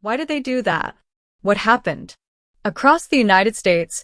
Why did they do that? What happened? Across the United States,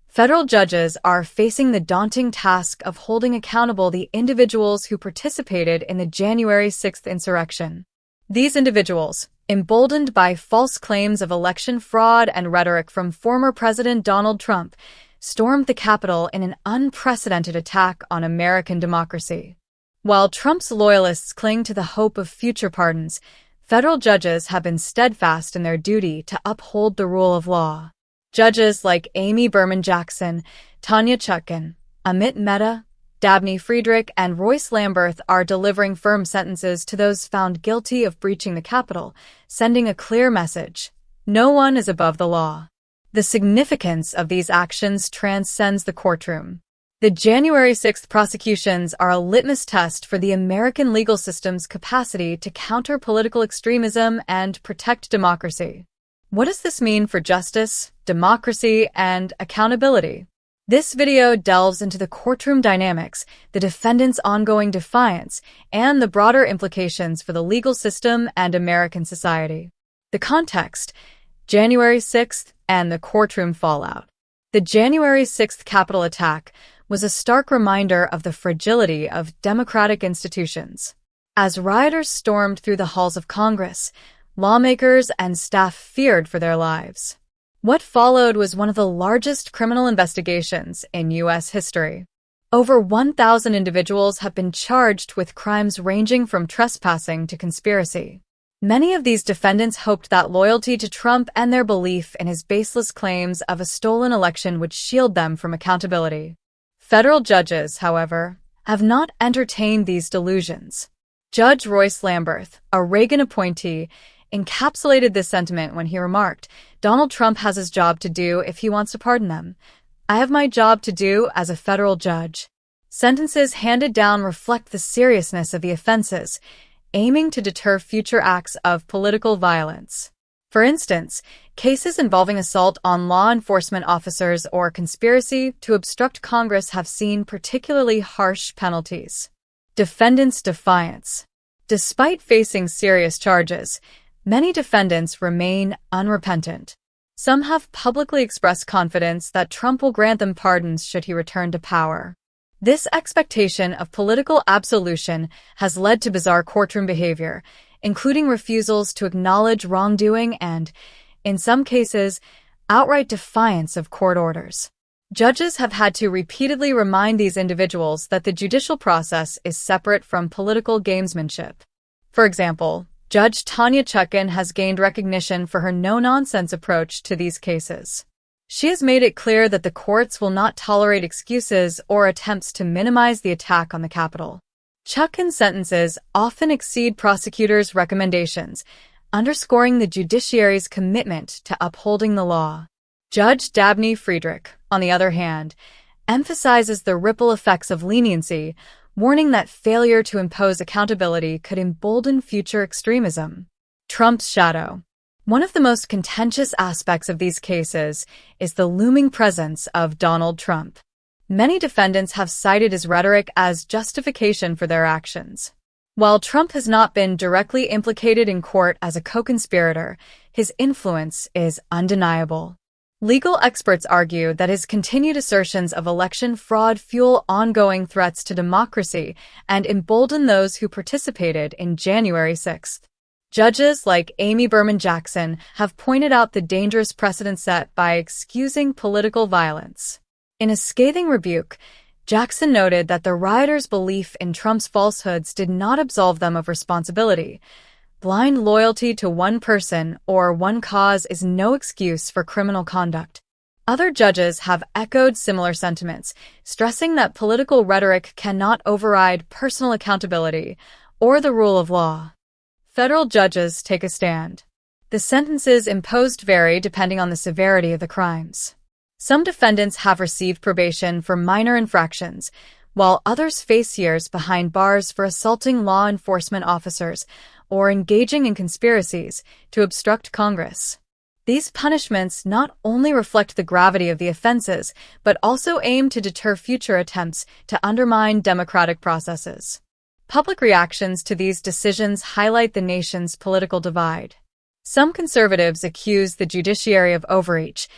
federal judges are facing the daunting task of holding accountable the individuals who participated in the January 6th insurrection. These individuals, emboldened by false claims of election fraud and rhetoric from former President Donald Trump, stormed the Capitol in an unprecedented attack on American democracy. While Trump's loyalists cling to the hope of future pardons, federal judges have been steadfast in their duty to uphold the rule of law. Judges like Amy Berman Jackson, Tanya Chutkan, Amit Mehta, Dabney Friedrich, and Royce Lamberth are delivering firm sentences to those found guilty of breaching the Capitol, sending a clear message: no one is above the law. The significance of these actions transcends the courtroom. The January 6th prosecutions are a litmus test for the American legal system's capacity to counter political extremism and protect democracy. What does this mean for justice, democracy, and accountability? This video delves into the courtroom dynamics, the defendant's ongoing defiance, and the broader implications for the legal system and American society. The context: January 6th and the courtroom fallout. The January 6th Capitol attack was a stark reminder of the fragility of democratic institutions. As rioters stormed through the halls of Congress, lawmakers and staff feared for their lives. What followed was one of the largest criminal investigations in U.S. history. Over 1,000 individuals have been charged with crimes ranging from trespassing to conspiracy. Many of these defendants hoped that loyalty to Trump and their belief in his baseless claims of a stolen election would shield them from accountability. Federal judges, however, have not entertained these delusions. Judge Royce Lamberth, a Reagan appointee, encapsulated this sentiment when he remarked, "Donald Trump has his job to do if he wants to pardon them. I have my job to do as a federal judge." Sentences handed down reflect the seriousness of the offenses, aiming to deter future acts of political violence. For instance, cases involving assault on law enforcement officers or conspiracy to obstruct Congress have seen particularly harsh penalties. Defendant's defiance. Despite facing serious charges, many defendants remain unrepentant. Some have publicly expressed confidence that Trump will grant them pardons should he return to power. This expectation of political absolution has led to bizarre courtroom behavior, including refusals to acknowledge wrongdoing and, in some cases, outright defiance of court orders. Judges have had to repeatedly remind these individuals that the judicial process is separate from political gamesmanship. For example, Judge Tanya Chutkan has gained recognition for her no-nonsense approach to these cases. She has made it clear that the courts will not tolerate excuses or attempts to minimize the attack on the Capitol. Chutkan's sentences often exceed prosecutors' recommendations, underscoring the judiciary's commitment to upholding the law. Judge Dabney Friedrich, on the other hand, emphasizes the ripple effects of leniency, warning that failure to impose accountability could embolden future extremism. Trump's shadow. One of the most contentious aspects of these cases is the looming presence of Donald Trump. Many defendants have cited his rhetoric as justification for their actions. While Trump has not been directly implicated in court as a co-conspirator, his influence is undeniable. Legal experts argue that his continued assertions of election fraud fuel ongoing threats to democracy and embolden those who participated in January 6th. Judges like Amy Berman Jackson have pointed out the dangerous precedent set by excusing political violence. In a scathing rebuke, Jackson noted that the rioters' belief in Trump's falsehoods did not absolve them of responsibility. Blind loyalty to one person or one cause is no excuse for criminal conduct. Other judges have echoed similar sentiments, stressing that political rhetoric cannot override personal accountability or the rule of law. Federal judges take a stand. The sentences imposed vary depending on the severity of the crimes. Some defendants have received probation for minor infractions, while others face years behind bars for assaulting law enforcement officers or engaging in conspiracies to obstruct Congress. These punishments not only reflect the gravity of the offenses, but also aim to deter future attempts to undermine democratic processes. Public reactions to these decisions highlight the nation's political divide. Some conservatives accuse the judiciary of overreach,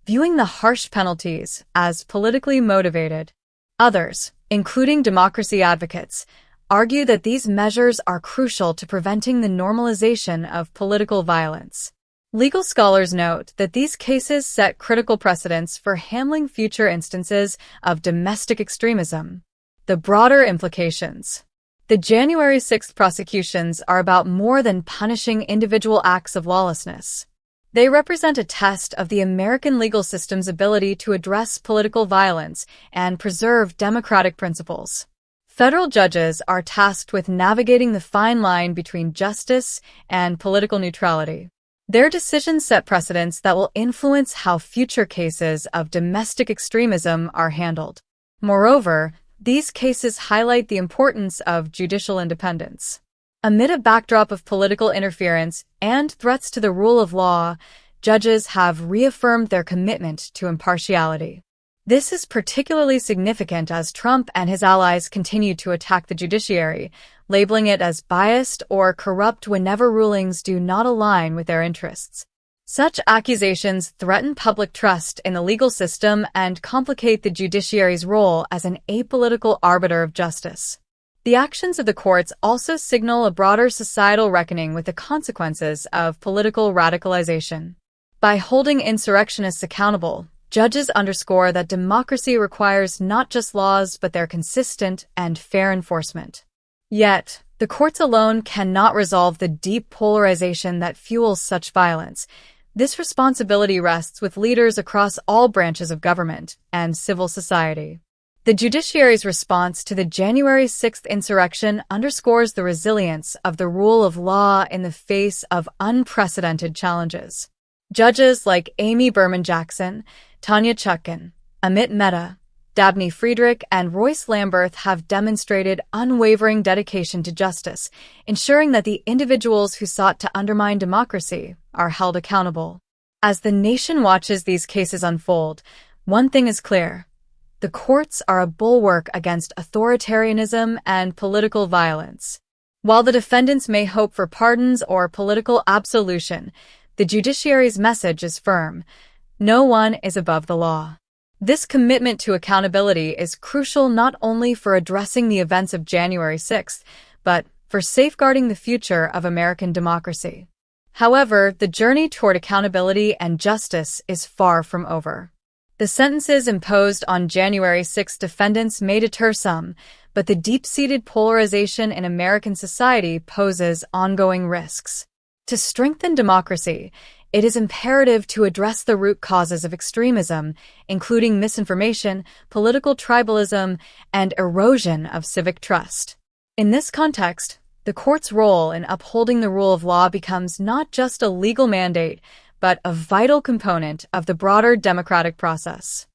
viewing the harsh penalties as politically motivated. Others, including democracy advocates, argue that these measures are crucial to preventing the normalization of political violence. Legal scholars note that these cases set critical precedents for handling future instances of domestic extremism. The broader implications. The January 6th prosecutions are about more than punishing individual acts of lawlessness. They represent a test of the American legal system's ability to address political violence and preserve democratic principles. Federal judges are tasked with navigating the fine line between justice and political neutrality. Their decisions set precedents that will influence how future cases of domestic extremism are handled. Moreover, these cases highlight the importance of judicial independence. Amid a backdrop of political interference and threats to the rule of law, judges have reaffirmed their commitment to impartiality. This is particularly significant as Trump and his allies continue to attack the judiciary, labeling it as biased or corrupt whenever rulings do not align with their interests. Such accusations threaten public trust in the legal system and complicate the judiciary's role as an apolitical arbiter of justice. The actions of the courts also signal a broader societal reckoning with the consequences of political radicalization. By holding insurrectionists accountable, judges underscore that democracy requires not just laws but their consistent and fair enforcement. Yet, the courts alone cannot resolve the deep polarization that fuels such violence. This responsibility rests with leaders across all branches of government and civil society. The judiciary's response to the January 6th insurrection underscores the resilience of the rule of law in the face of unprecedented challenges. Judges like Amy Berman Jackson, Tanya Chutkan, Amit Mehta, Dabney Friedrich, and Royce Lamberth have demonstrated unwavering dedication to justice, ensuring that the individuals who sought to undermine democracy are held accountable. As the nation watches these cases unfold, one thing is clear. The courts are a bulwark against authoritarianism and political violence. While the defendants may hope for pardons or political absolution, the judiciary's message is firm. No one is above the law. This commitment to accountability is crucial not only for addressing the events of January 6th, but for safeguarding the future of American democracy. However, the journey toward accountability and justice is far from over. The sentences imposed on January 6 defendants may deter some, but the deep-seated polarization in American society poses ongoing risks. To strengthen democracy, it is imperative to address the root causes of extremism, including misinformation, political tribalism, and erosion of civic trust. In this context, the court's role in upholding the rule of law becomes not just a legal mandate, but a vital component of the broader democratic process.